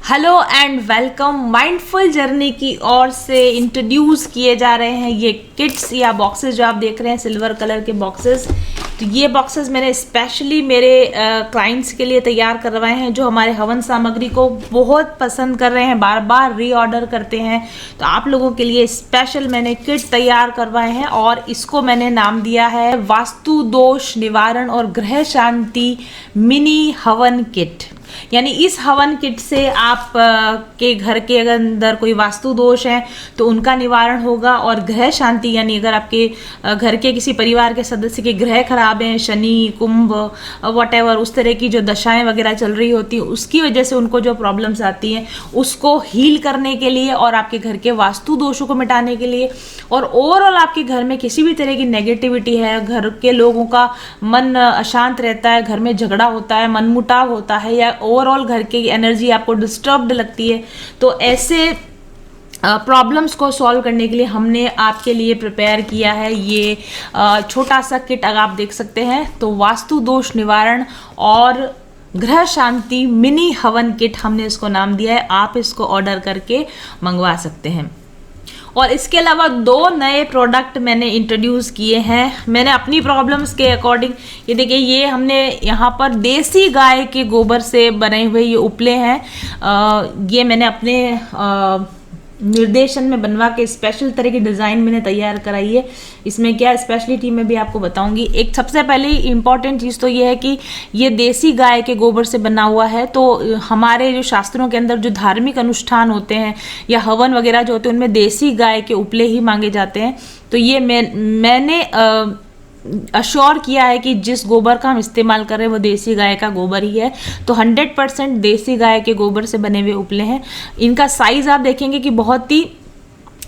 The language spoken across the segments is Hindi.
Hello and welcome. Mindful journey की ओर से इंट्रोड्यूस किए जा रहे हैं ये किट्स या बॉक्सेस जो आप देख रहे हैं, सिल्वर कलर के बॉक्सेस। तो ये बॉक्सेस मैंने स्पेशली मेरे क्लाइंट्स के लिए तैयार करवाए हैं जो हमारे हवन सामग्री को बहुत पसंद कर रहे हैं, बार बार रीऑर्डर करते हैं। तो आप लोगों के लिए स्पेशल मैंने किट तैयार करवाए हैं और इसको मैंने नाम दिया है वास्तु दोष निवारण और ग्रह शांति मिनी हवन किट। यानी इस हवन किट से आप के घर के अंदर कोई वास्तु दोष है तो उनका निवारण होगा, और ग्रह शांति यानी अगर आपके घर के किसी परिवार के सदस्य के ग्रह खराब हैं, शनि कुंभ वॉटेवर उस तरह की जो दशाएं वगैरह चल रही होती हैं उसकी वजह से उनको जो प्रॉब्लम्स आती हैं उसको हील करने के लिए और आपके घर के वास्तु दोषों को मिटाने के लिए, और ओवरऑल आपके घर में किसी भी तरह की नेगेटिविटी है, घर के लोगों का मन अशांत रहता है, घर में झगड़ा होता है, मनमुटाव होता है, या ओवरऑल घर की एनर्जी आपको डिस्टर्ब्ड लगती है, तो ऐसे प्रॉब्लम्स को सॉल्व करने के लिए हमने आपके लिए प्रिपेयर किया है ये छोटा सा किट। अगर आप देख सकते हैं तो वास्तु दोष निवारण और ग्रह शांति मिनी हवन किट हमने इसको नाम दिया है। आप इसको ऑर्डर करके मंगवा सकते हैं। और इसके अलावा 2 नए प्रोडक्ट मैंने इंट्रोड्यूस किए हैं मैंने अपनी प्रॉब्लम्स के अकॉर्डिंग। ये देखिए, ये हमने यहाँ पर देसी गाय के गोबर से बने हुए ये उपले हैं। ये मैंने अपने निर्देशन में बनवा के स्पेशल तरह की डिज़ाइन मैंने तैयार कराई है। इसमें क्या स्पेशलिटी मैं भी आपको बताऊंगी। एक सबसे पहले इम्पॉर्टेंट चीज़ तो ये है कि ये देसी गाय के गोबर से बना हुआ है, तो हमारे जो शास्त्रों के अंदर जो धार्मिक अनुष्ठान होते हैं या हवन वगैरह जो होते हैं उनमें देसी गाय के उपले ही मांगे जाते हैं। तो ये मैंने अश्योर किया है कि जिस गोबर का हम इस्तेमाल कर रहे हैं वो देसी गाय का गोबर ही है। तो 100% देसी गाय के गोबर से बने हुए उपले हैं। इनका साइज़ आप देखेंगे कि बहुत ही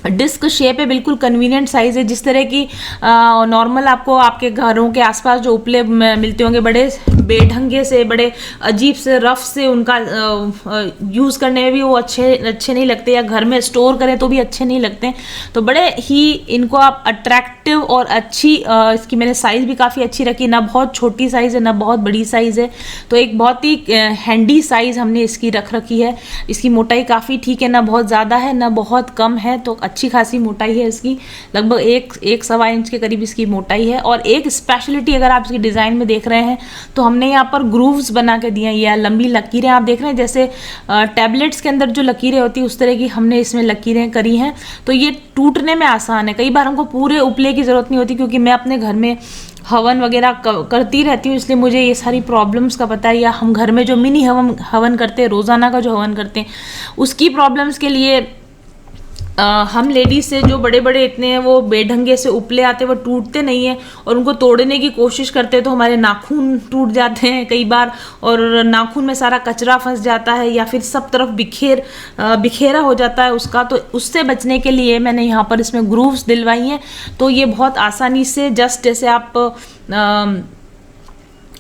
डिस्क शेप है, बिल्कुल कन्वीनियंट साइज़ है। जिस तरह की नॉर्मल आपको आपके घरों के आसपास जो उपले मिलते होंगे बड़े बेढंगे से, बड़े अजीब से रफ से, उनका यूज़ करने में भी वो अच्छे नहीं लगते, या घर में स्टोर करें तो भी अच्छे नहीं लगते। तो बड़े ही इनको आप अट्रैक्टिव और अच्छी इसकी मैंने साइज़ भी काफ़ी अच्छी रखी, ना बहुत छोटी साइज़ है ना बहुत बड़ी साइज़ है। तो एक बहुत ही हैंडी साइज़ हमने इसकी रख रखी है। इसकी मोटाई काफ़ी ठीक है, ना बहुत ज़्यादा है ना बहुत कम है, तो अच्छी खासी मोटाई है इसकी। लगभग 1-1.25 इंच के करीब इसकी मोटाई है। और एक स्पेशलिटी अगर आप इसकी डिज़ाइन में देख रहे हैं तो हमने यहाँ पर ग्रूव्स बना के दिए हैं, या लंबी लकीरें आप देख रहे हैं जैसे टैबलेट्स के अंदर जो लकीरें होती है उस तरह की हमने इसमें लकीरें करी हैं। तो ये टूटने में आसान है। कई बार हमको पूरे उपले की ज़रूरत नहीं होती, क्योंकि मैं अपने घर में हवन वगैरह करती रहती हूँ, इसलिए मुझे ये सारी प्रॉब्लम्स का पता है। या हम घर में जो मिनी हवन करते हैं, रोज़ाना का जो हवन करते हैं, उसकी प्रॉब्लम्स के लिए हम लेडीज से जो बड़े बड़े इतने हैं वो बेढंगे से उपले आते हैं, वो टूटते नहीं हैं, और उनको तोड़ने की कोशिश करते हैं तो हमारे नाखून टूट जाते हैं कई बार, और नाखून में सारा कचरा फंस जाता है या फिर सब तरफ बिखेरा हो जाता है उसका। तो उससे बचने के लिए मैंने यहाँ पर इसमें ग्रूव्स दिलवाई हैं। तो ये बहुत आसानी से, जस्ट जैसे आप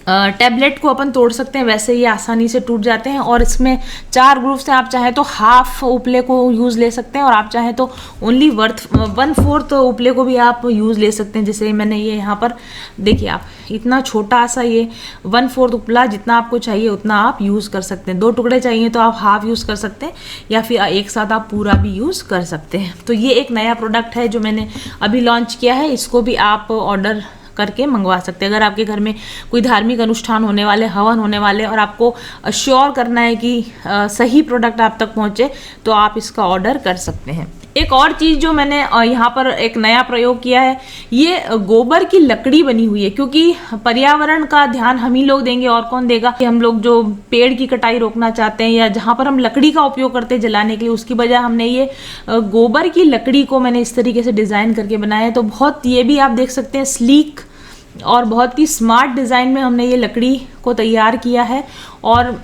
टैबलेट को अपन तोड़ सकते हैं वैसे ये आसानी से टूट जाते हैं। और इसमें 4 ग्रूव्स हैं। आप चाहें तो हाफ उपले को यूज़ ले सकते हैं, और आप चाहें तो ओनली 1/4 उपले को भी आप यूज़ ले सकते हैं। जैसे मैंने ये यहाँ पर देखिए, आप इतना छोटा सा ये 1/4 उपला, जितना आपको चाहिए उतना आप यूज़ कर सकते हैं। 2 टुकड़े चाहिए तो आप हाफ यूज़ कर सकते हैं, या फिर एक साथ आप पूरा भी यूज़ कर सकते हैं। तो ये एक नया प्रोडक्ट है जो मैंने अभी लॉन्च किया है। इसको भी आप ऑर्डर करके मंगवा सकते हैं। अगर आपके घर में कोई धार्मिक अनुष्ठान होने वाले, हवन होने वाले, और आपको अश्योर करना है कि सही प्रोडक्ट आप तक पहुंचे, तो आप इसका ऑर्डर कर सकते हैं। एक और चीज़ जो मैंने यहाँ पर एक नया प्रयोग किया है, ये गोबर की लकड़ी बनी हुई है, क्योंकि पर्यावरण का ध्यान हम ही लोग देंगे और कौन देगा। कि हम लोग जो पेड़ की कटाई रोकना चाहते हैं, या जहाँ पर हम लकड़ी का उपयोग करते हैं जलाने के लिए, उसकी बजाय हमने ये गोबर की लकड़ी को मैंने इस तरीके से डिज़ाइन करके बनाया है। तो बहुत, ये भी आप देख सकते हैं, स्लीक और बहुत ही स्मार्ट डिज़ाइन में हमने ये लकड़ी को तैयार किया है। और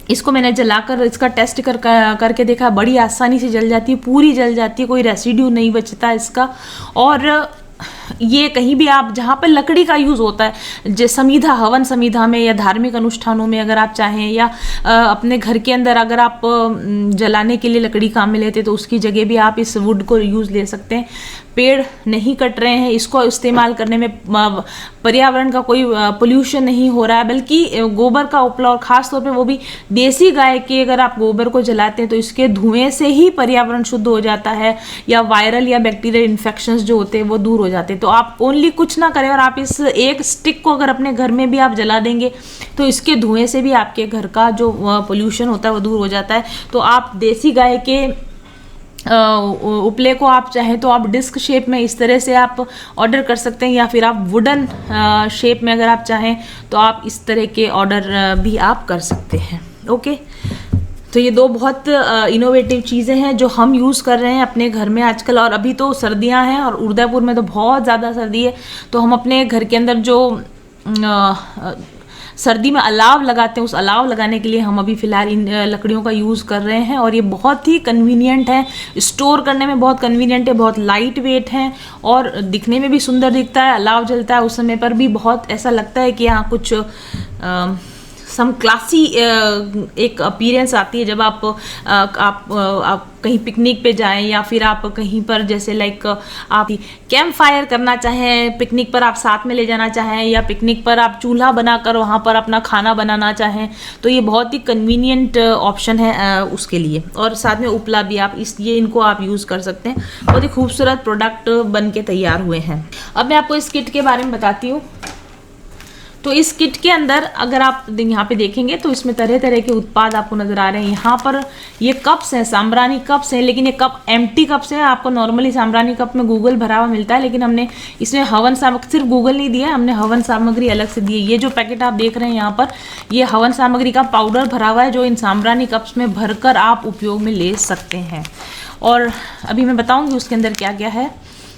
इसको मैंने जलाकर इसका टेस्ट करके देखा, बड़ी आसानी से जल जाती है, पूरी जल जाती है, कोई रेसिड्यू नहीं बचता इसका। और ये कहीं भी आप जहाँ पर लकड़ी का यूज़ होता है, जैसे समीधा, हवन समीधा में या धार्मिक अनुष्ठानों में अगर आप चाहें, या अपने घर के अंदर अगर आप जलाने के लिए लकड़ी काम में लेते तो उसकी जगह भी आप इस वुड को यूज़ ले सकते हैं। पेड़ नहीं कट रहे हैं, इसको इस्तेमाल करने में पर्यावरण का कोई पोल्यूशन नहीं हो रहा है, बल्कि गोबर का उपयोग, खास तौर पे वो भी देसी गाय के, अगर आप गोबर को जलाते हैं तो इसके धुएं से ही पर्यावरण शुद्ध हो जाता है, या वायरल या बैक्टीरियल इन्फेक्शंस जो होते हैं वो दूर हो जाते हैं। तो आप ओनली कुछ ना करें और आप इस एक स्टिक को अगर अपने घर में भी आप जला देंगे तो इसके धुएं से भी आपके घर का जो पोल्यूशन होता है वो दूर हो जाता है। तो आप देसी गाय के उपले को आप चाहें तो आप डिस्क शेप में इस तरह से आप ऑर्डर कर सकते हैं, या फिर आप वुडन शेप में अगर आप चाहें तो आप इस तरह के ऑर्डर भी आप कर सकते हैं। ओके, तो ये दो बहुत इनोवेटिव चीज़ें हैं जो हम यूज़ कर रहे हैं अपने घर में आजकल। और अभी तो सर्दियां हैं और उदयपुर में तो बहुत ज़्यादा सर्दी है, तो हम अपने घर के अंदर जो सर्दी में अलाव लगाते हैं, उस अलाव लगाने के लिए हम अभी फ़िलहाल इन लकड़ियों का यूज़ कर रहे हैं। और ये बहुत ही कन्वीनियंट है, स्टोर करने में बहुत कन्वीनियंट है, बहुत लाइट वेट है और दिखने में भी सुंदर दिखता है। अलाव जलता है उस समय पर भी बहुत ऐसा लगता है कि यहाँ कुछ सम क्लासी एक अपीयरेंस आती है जब आप कहीं पिकनिक पे जाएं, या फिर आप कहीं पर जैसे लाइक आप कैंप फायर करना चाहें, पिकनिक पर आप साथ में ले जाना चाहें, या पिकनिक पर आप चूल्हा बनाकर वहाँ पर अपना खाना बनाना चाहें, तो ये बहुत ही कन्वीनियंट ऑप्शन है उसके लिए। और साथ में उपला भी आप इसलिए इनको आप यूज़ कर सकते हैं। बहुत ही खूबसूरत प्रोडक्ट बन के तैयार हुए हैं। अब मैं आपको इस किट के बारे में बताती हूँ। तो इस किट के अंदर अगर आप यहाँ पे देखेंगे तो इसमें तरह तरह के उत्पाद आपको नज़र आ रहे हैं। यहाँ पर ये कप्स हैं, साम्रानी कप्स हैं, लेकिन ये कप एम्प्टी कप्स हैं। आपको नॉर्मली साम्रानी कप में गूगल भरा हुआ मिलता है, लेकिन हमने इसमें हवन सामग्री, सिर्फ गूगल नहीं दिया, हमने हवन सामग्री अलग से दी है। ये जो पैकेट आप देख रहे हैं यहाँ पर, ये हवन सामग्री का पाउडर भरा हुआ है जो इन साम्रानी कप्स में भरकर आप उपयोग में ले सकते हैं। और अभी मैं बताऊँगी उसके अंदर क्या क्या है।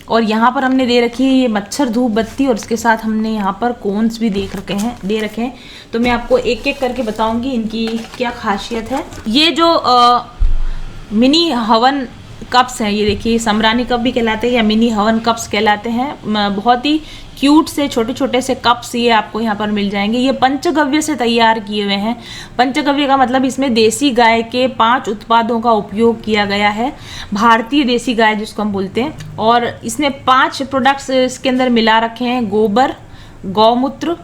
और यहाँ पर हमने दे रखी है ये मच्छर धूप बत्ती, और इसके साथ हमने यहाँ पर कोन्स भी दे रखे हैं। तो मैं आपको एक एक करके बताऊंगी इनकी क्या खासियत है। ये जो मिनी हवन कप्स हैं, ये देखिए साम्रानी कप भी कहलाते हैं या मिनी हवन कप्स कहलाते हैं। बहुत ही क्यूट से छोटे छोटे से कप्स ये आपको यहाँ पर मिल जाएंगे। ये पंचगव्य से तैयार किए हुए हैं। पंचगव्य का मतलब इसमें देसी गाय के 5 उत्पादों का उपयोग किया गया है, भारतीय देसी गाय जिसको हम बोलते हैं। और इसमें 5 प्रोडक्ट्स इसके अंदर मिला रखे हैं: गोबर, गौमूत्र,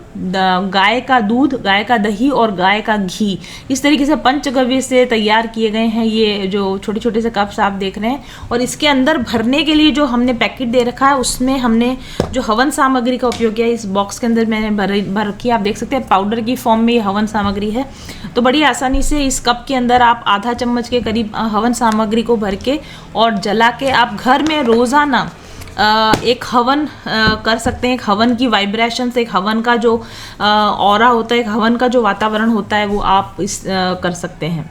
गाय का दूध, गाय का दही और गाय का घी। इस तरीके से पंचगव्य से तैयार किए गए हैं ये जो छोटे छोटे से कप्स आप देख रहे हैं। और इसके अंदर भरने के लिए जो हमने पैकेट दे रखा है उसमें हमने जो हवन सामग्री का उपयोग किया है। इस बॉक्स के अंदर मैंने भर रखी है, आप देख सकते हैं पाउडर की फॉर्म में ये हवन सामग्री है। तो बड़ी आसानी से इस कप के अंदर आप आधा चम्मच के करीब हवन सामग्री को भर के और जला के आप घर में रोज़ाना एक हवन कर सकते हैं। एक हवन की वाइब्रेशन से, एक हवन का जो ऑरा होता है, एक हवन का जो वातावरण होता है वो आप कर सकते हैं।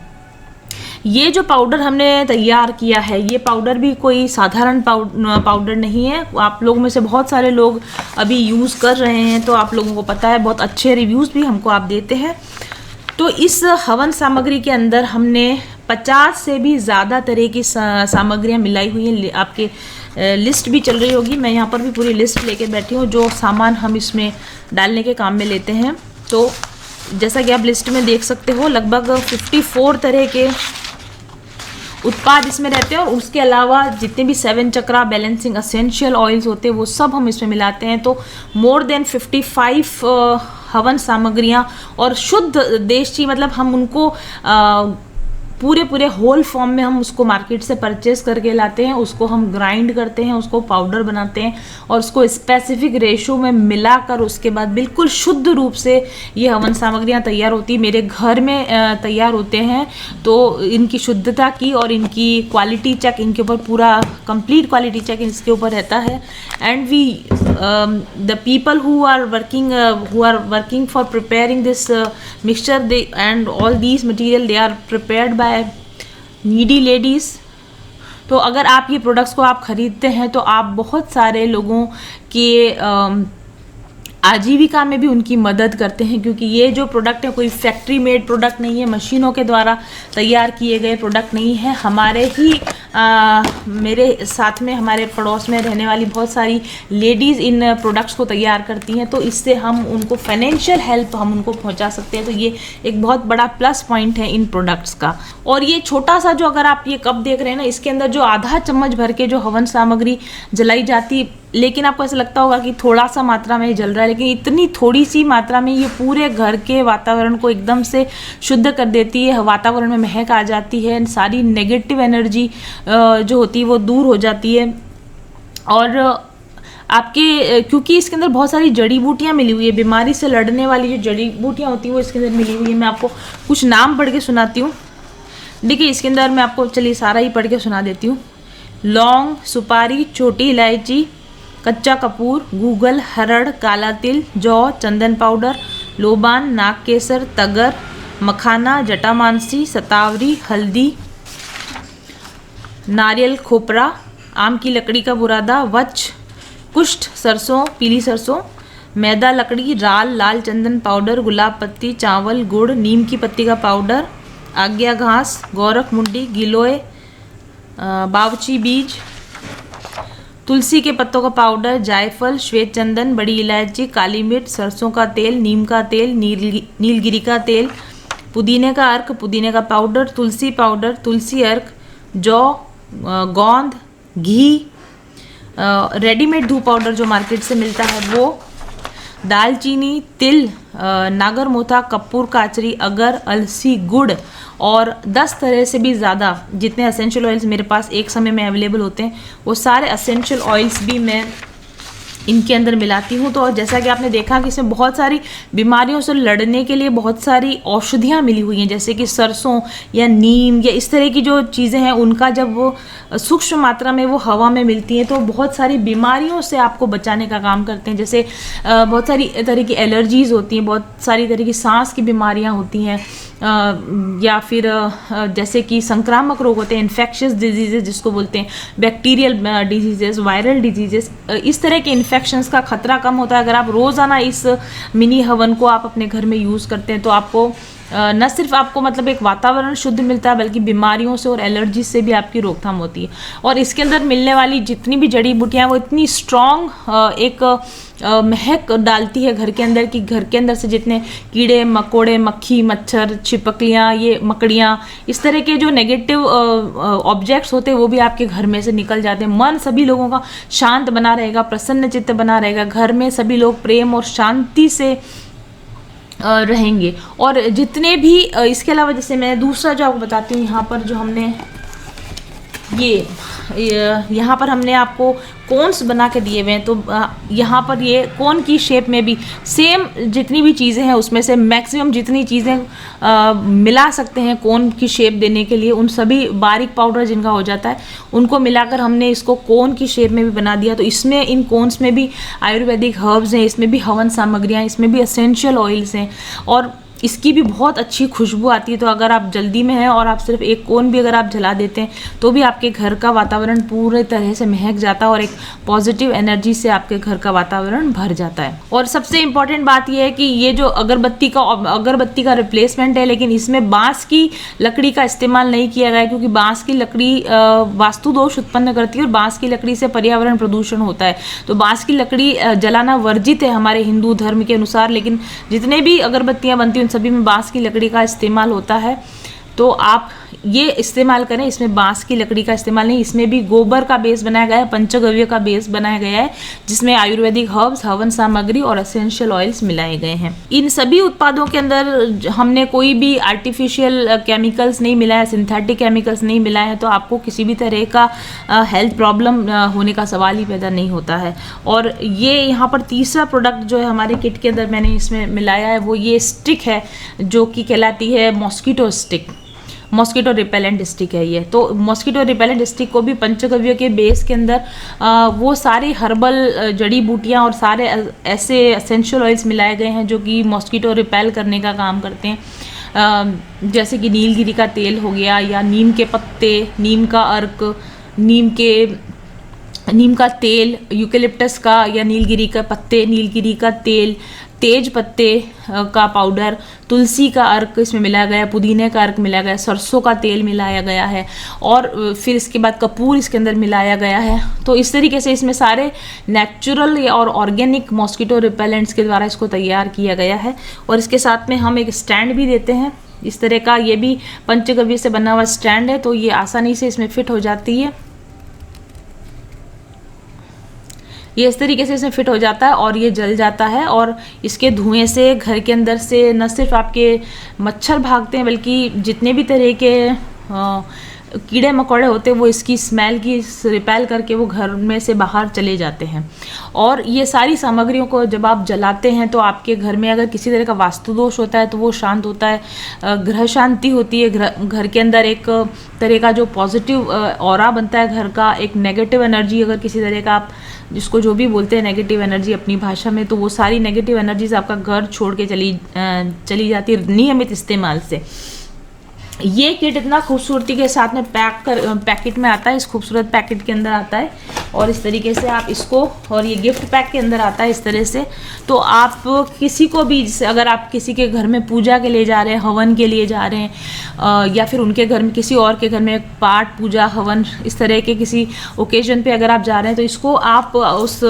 ये जो पाउडर हमने तैयार किया है, ये पाउडर भी कोई साधारण पाउडर नहीं है। आप लोगों में से बहुत सारे लोग अभी यूज़ कर रहे हैं, तो आप लोगों को पता है, बहुत अच्छे रिव्यूज़ भी हमको आप देते हैं। तो इस हवन सामग्री के अंदर हमने 50 से भी ज़्यादा तरह की सामग्रियाँ मिलाई हुई हैं। आपके लिस्ट भी चल रही होगी, मैं यहाँ पर भी पूरी लिस्ट लेके बैठी हूँ जो सामान हम इसमें डालने के काम में लेते हैं। तो जैसा कि आप लिस्ट में देख सकते हो, लगभग 54 तरह के उत्पाद इसमें रहते हैं। और उसके अलावा जितने भी 7 चक्रा बैलेंसिंग एसेंशियल ऑयल्स होते हैं वो सब हम इसमें मिलाते हैं। तो मोर देन 55 हवन सामग्रियाँ, और शुद्ध देशी, मतलब हम उनको पूरे होल फॉर्म में हम उसको मार्केट से परचेस करके लाते हैं, उसको हम ग्राइंड करते हैं, उसको पाउडर बनाते हैं और उसको स्पेसिफिक रेशो में मिलाकर उसके बाद बिल्कुल शुद्ध रूप से ये हवन सामग्रियाँ तैयार होती मेरे घर में तैयार होते हैं। तो इनकी शुद्धता की और इनकी क्वालिटी चेक, इनके ऊपर पूरा कंप्लीट क्वालिटी चेक इसके ऊपर रहता है। And we the people who are working for preparing this mixture, and all these material they are prepared by needy ladies। तो अगर आप ये प्रोडक्ट्स को आप ख़रीदते हैं तो आप बहुत सारे लोगों के आजीविका में भी उनकी मदद करते हैं, क्योंकि ये जो प्रोडक्ट है कोई फैक्ट्री मेड प्रोडक्ट नहीं है, मशीनों के द्वारा तैयार किए गए प्रोडक्ट नहीं है। हमारे ही मेरे साथ में हमारे पड़ोस में रहने वाली बहुत सारी लेडीज़ इन प्रोडक्ट्स को तैयार करती हैं, तो इससे हम उनको फाइनेंशियल हेल्प हम उनको पहुंचा सकते हैं। तो ये एक बहुत बड़ा प्लस पॉइंट है इन प्रोडक्ट्स का। और ये छोटा सा जो अगर आप ये कप देख रहे हैं ना, इसके अंदर जो आधा चम्मच भर के जो हवन सामग्री जलाई जाती, लेकिन आपको ऐसा लगता होगा कि थोड़ा सा मात्रा में जल रहा है, लेकिन इतनी थोड़ी सी मात्रा में ये पूरे घर के वातावरण को एकदम से शुद्ध कर देती है। वातावरण में महक आ जाती है, सारी नेगेटिव एनर्जी जो होती है वो दूर हो जाती है। और आपके क्योंकि इसके अंदर बहुत सारी जड़ी बूटियाँ मिली हुई है, बीमारी से लड़ने वाली जो जड़ी बूटियाँ होती हैं वो इसके अंदर मिली हुई है। मैं आपको कुछ नाम पढ़ के सुनाती हूँ। देखिए इसके अंदर मैं आपको चलिए सारा ही पढ़ के सुना देती हूँ। लौंग, सुपारी, छोटी इलायची, कच्चा कपूर, गूगल, हरड़, काला तिल, जौ, चंदन पाउडर, लोबान, नाग केसर, तगर, मखाना, जटामांसी, सतावरी, हल्दी, नारियल खोपरा, आम की लकड़ी का बुरादा, वच, कुष्ठ, सरसों, पीली सरसों, मैदा, लकड़ी, राल, लाल चंदन पाउडर, गुलाब पत्ती, चावल, गुड़, नीम की पत्ती का पाउडर, आज्ञा घास, गौरख मुंडी, गिलोय, बावची बीज, तुलसी के पत्तों का पाउडर, जायफल, श्वेत चंदन, बड़ी इलायची, काली मिर्च, सरसों का तेल, नीम का तेल, नीलगिरी का तेल, पुदीने का अर्क, पुदीने का पाउडर, तुलसी अर्क, जौ, गोंद, घी, रेडीमेड धूप पाउडर जो मार्केट से मिलता है वो, दालचीनी, तिल, नागर मोथा, कपूर, काचरी, अगर, अलसी, गुड़ और 10 तरह से भी ज़्यादा जितने असेंशियल ऑयल्स मेरे पास एक समय में अवेलेबल होते हैं वो सारे असेंशियल ऑयल्स भी मैं इनके अंदर मिलाती हूँ। तो जैसा कि आपने देखा कि इसमें बहुत सारी बीमारियों से लड़ने के लिए बहुत सारी औषधियाँ मिली हुई हैं, जैसे कि सरसों या नीम या इस तरह की जो चीज़ें हैं उनका जब वो सूक्ष्म मात्रा में वो हवा में मिलती हैं तो बहुत सारी बीमारियों से आपको बचाने का काम करते हैं। जैसे बहुत सारी तरह की एलर्जीज़ होती हैं, बहुत सारी तरह की सांस की बीमारियाँ होती हैं, या फिर जैसे कि संक्रामक रोग होते हैं, इन्फेक्शियस डिजीजेज जिसको बोलते हैं, बैक्टीरियल डिजीजेस, वायरल डिजीजेस, इस तरह के इन्फेक्शंस का खतरा कम होता है अगर आप रोज़ाना इस मिनी हवन को आप अपने घर में यूज़ करते हैं। तो आपको न सिर्फ आपको मतलब एक वातावरण शुद्ध मिलता है बल्कि बीमारियों से और एलर्जी से भी आपकी रोकथाम होती है। और इसके अंदर मिलने वाली जितनी भी जड़ी बूटियाँ वो इतनी स्ट्रॉन्ग एक महक डालती है घर के अंदर कि घर के अंदर से जितने कीड़े मकोड़े, मक्खी, मच्छर, छिपकलियाँ, ये मकड़ियाँ, इस तरह के जो नेगेटिव ऑब्जेक्ट्स होते हैं वो भी आपके घर में से निकल जाते हैं। मन सभी लोगों का शांत बना रहेगा, प्रसन्न चित्त बना रहेगा, घर में सभी लोग प्रेम और शांति से रहेंगे। और जितने भी इसके अलावा जैसे मैं दूसरा जो आपको बताती हूँ, यहाँ पर जो हमने यहाँ पर हमने आपको कोन्स बना के दिए हुए हैं। तो यहाँ पर ये कोन की शेप में भी सेम जितनी भी चीज़ें हैं उसमें से मैक्सिमम जितनी चीज़ें मिला सकते हैं कोन की शेप देने के लिए, उन सभी बारीक पाउडर जिनका हो जाता है उनको मिलाकर हमने इसको कोन की शेप में भी बना दिया। तो इसमें इन कोन्स में भी आयुर्वेदिक हर्ब्स हैं, इसमें भी हवन सामग्रियाँ, इसमें भी एसेंशियल ऑयल्स हैं और इसकी भी बहुत अच्छी खुशबू आती है। तो अगर आप जल्दी में हैं और आप सिर्फ एक कोन भी अगर आप जला देते हैं तो भी आपके घर का वातावरण पूरे तरह से महक जाता है और एक पॉजिटिव एनर्जी से आपके घर का वातावरण भर जाता है। और सबसे इम्पॉर्टेंट बात यह है कि ये जो अगरबत्ती का रिप्लेसमेंट है, लेकिन इसमें बांस की लकड़ी का इस्तेमाल नहीं किया गया है क्योंकि बांस की लकड़ी वास्तु दोष उत्पन्न करती है और बांस की लकड़ी से पर्यावरण प्रदूषण होता है। तो बांस की लकड़ी जलाना वर्जित है हमारे हिंदू धर्म के अनुसार, लेकिन जितने भी अगरबत्तियाँ बनती हैं सभी में बांस की लकड़ी का इस्तेमाल होता है। तो आप ये इस्तेमाल करें, इसमें बांस की लकड़ी का इस्तेमाल नहीं। इसमें भी गोबर का बेस बनाया गया है, पंचगव्य का बेस बनाया गया है जिसमें आयुर्वेदिक हर्ब्स, हवन सामग्री और एसेंशियल ऑयल्स मिलाए गए हैं। इन सभी उत्पादों के अंदर हमने कोई भी आर्टिफिशियल केमिकल्स नहीं मिलाया, सिंथेटिक केमिकल्स नहीं मिलाए हैं, तो आपको किसी भी तरह का हेल्थ प्रॉब्लम होने का सवाल ही पैदा नहीं होता है। और ये यहाँ पर तीसरा प्रोडक्ट जो है हमारे किट के अंदर मैंने इसमें मिलाया है वो ये स्टिक है जो कि कहलाती है mosquito stick, mosquito repellent stick है ये। तो मॉस्किटो रिपेलेंट स्टिक को भी पंचगव्य के बेस के अंदर वो सारी हर्बल जड़ी बूटियाँ और सारे ऐसे एसेंशियल ऑयल्स मिलाए गए हैं जो कि मॉस्किटो रिपेल करने का काम करते हैं। जैसे कि नीलगिरी का तेल हो गया या नीम के पत्ते, नीम का अर्क, नीम का तेल, यूकेलिप्टस का या नीलगिरी का पत्ते, नीलगिरी का तेल, तेज पत्ते का पाउडर, तुलसी का अर्क इसमें मिलाया गया है, पुदीने का अर्क मिलाया गया है, सरसों का तेल मिलाया गया है और फिर इसके बाद कपूर इसके अंदर मिलाया गया है। तो इस तरीके से इसमें सारे नेचुरल और ऑर्गेनिक मॉस्किटो रिपेलेंट्स के द्वारा इसको तैयार किया गया है। और इसके साथ में हम एक स्टैंड भी देते हैं इस तरह का, ये भी पंचगव्य से बना हुआ स्टैंड है, तो ये आसानी से इसमें फिट हो जाती है। ये इस तरीके से इसमें फिट हो जाता है और ये जल जाता है। और इसके धुएं से घर के अंदर से न सिर्फ आपके मच्छर भागते हैं, बल्कि जितने भी तरह के कीड़े मकोड़े होते हैं वो इसकी स्मेल की रिपेल करके वो घर में से बाहर चले जाते हैं। और ये सारी सामग्रियों को जब आप जलाते हैं तो आपके घर में अगर किसी तरह का वास्तु दोष होता है तो वो शांत होता है, ग्रह शांति होती है, घर के अंदर एक तरह का जो पॉजिटिव ऑरा बनता है घर का, एक नेगेटिव एनर्जी अगर किसी तरह का आप जिसको जो भी बोलते हैं नेगेटिव एनर्जी अपनी भाषा में, तो वो सारी नेगेटिव एनर्जीज आपका घर छोड़ के चली जाती है नियमित इस्तेमाल से। ये किट इतना खूबसूरती के साथ में पैकेट में आता है, इस खूबसूरत पैकेट के अंदर आता है और इस तरीके से आप इसको, और ये गिफ्ट पैक के अंदर आता है इस तरह से। तो आप किसी को भी, अगर आप किसी के घर में पूजा के लिए जा रहे हैं, हवन के लिए जा रहे हैं, या फिर उनके घर में किसी और के घर में पाठ पूजा हवन इस तरह के किसी ओकेजन पे अगर आप जा रहे हैं, तो इसको आप उस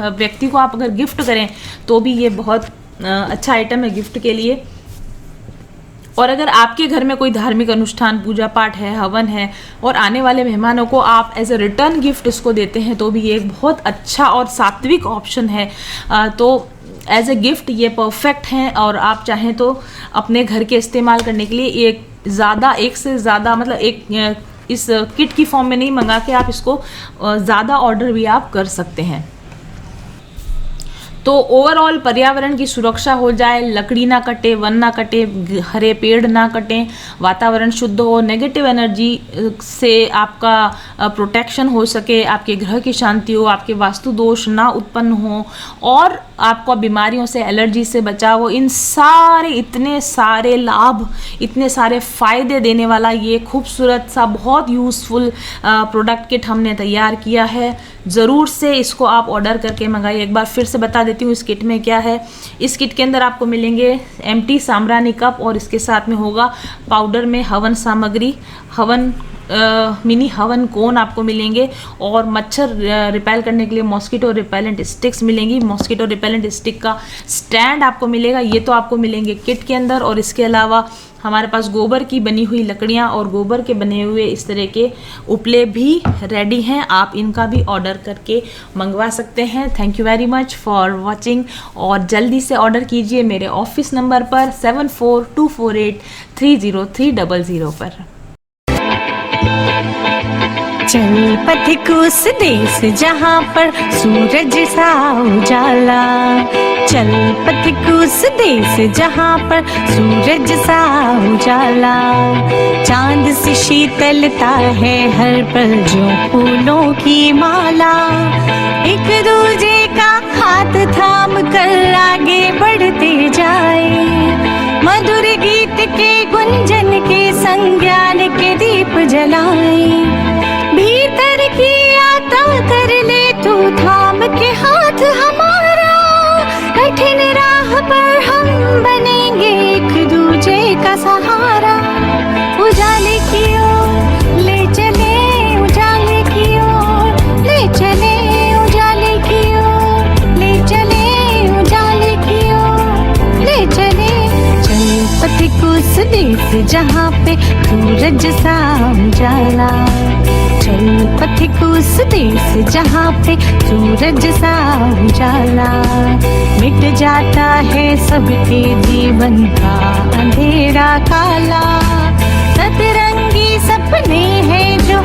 व्यक्ति को आप अगर गिफ्ट करें तो भी ये बहुत अच्छा आइटम है गिफ्ट के लिए। और अगर आपके घर में कोई धार्मिक अनुष्ठान पूजा पाठ है, हवन है और आने वाले मेहमानों को आप एज अ रिटर्न गिफ्ट इसको देते हैं तो भी ये एक बहुत अच्छा और सात्विक ऑप्शन है। तो एज ए गिफ्ट ये परफेक्ट हैं। और आप चाहें तो अपने घर के इस्तेमाल करने के लिए एक से ज़्यादा मतलब एक इस किट की फॉर्म में नहीं मंगा के आप इसको ज़्यादा ऑर्डर भी आप कर सकते हैं। तो ओवरऑल पर्यावरण की सुरक्षा हो जाए, लकड़ी ना कटे, वन ना कटे, हरे पेड़ ना कटें, वातावरण शुद्ध हो, नेगेटिव एनर्जी से आपका प्रोटेक्शन हो सके, आपके ग्रह की शांति हो, आपके वास्तु दोष ना उत्पन्न हो और आपको बीमारियों से, एलर्जी से बचाव हो, इन सारे इतने सारे लाभ, इतने सारे फ़ायदे देने वाला ये खूबसूरत सा बहुत यूज़फुल प्रोडक्ट किट हमने तैयार किया है। ज़रूर से इसको आप ऑर्डर करके मंगाइए। एक बार फिर से बता देती हूँ इस किट में क्या है। इस किट के अंदर आपको मिलेंगे एम्प्टी साम्रानी कप और इसके साथ में होगा पाउडर में हवन सामग्री, मिनी हवन कोन आपको मिलेंगे और मच्छर रिपेल करने के लिए मॉस्किटो रिपेलेंट स्टिक्स मिलेंगी। मॉस्किटो रिपेलेंट स्टिक का स्टैंड आपको मिलेगा, ये तो आपको मिलेंगे किट के अंदर। और इसके अलावा हमारे पास गोबर की बनी हुई लकड़ियाँ और गोबर के बने हुए इस तरह के उपले भी रेडी हैं, आप इनका भी ऑर्डर करके मंगवा सकते हैं। Thank you very much for watching और जल्दी से ऑर्डर कीजिए मेरे ऑफिस नंबर पर 7424830300 पर। चल पथिक उस देश जहाँ पर सूरज सा उजाला, चल पथिक उस देश जहाँ पर सूरज सा उजाला, चांद सी शीतलता है हर पल जो फूलों की माला, एक दूजे का हाथ थाम कर आगे बढ़ते जाए, मधुर गीत के गुंजन के संग ज्ञान के दीप जलाए, भीतर की यात्रा कर ले तू थाम के हाथ हमारा, कठिन राह पर हम बनेंगे एक दूजे का सहारा, उजाले की ओर ले चले, उजाले की ओर ले चले, उजाले की ओर ले चले, उजाले की ओर ले चले, चल पथिक उस देश जहाँ पे सूरज सा उजाला, चल पथिक उस देश जहाँ पे सूरज सा उजाला, मिट जाता है सबके जीवन का अंधेरा काला, सतरंगी सपने हैं जो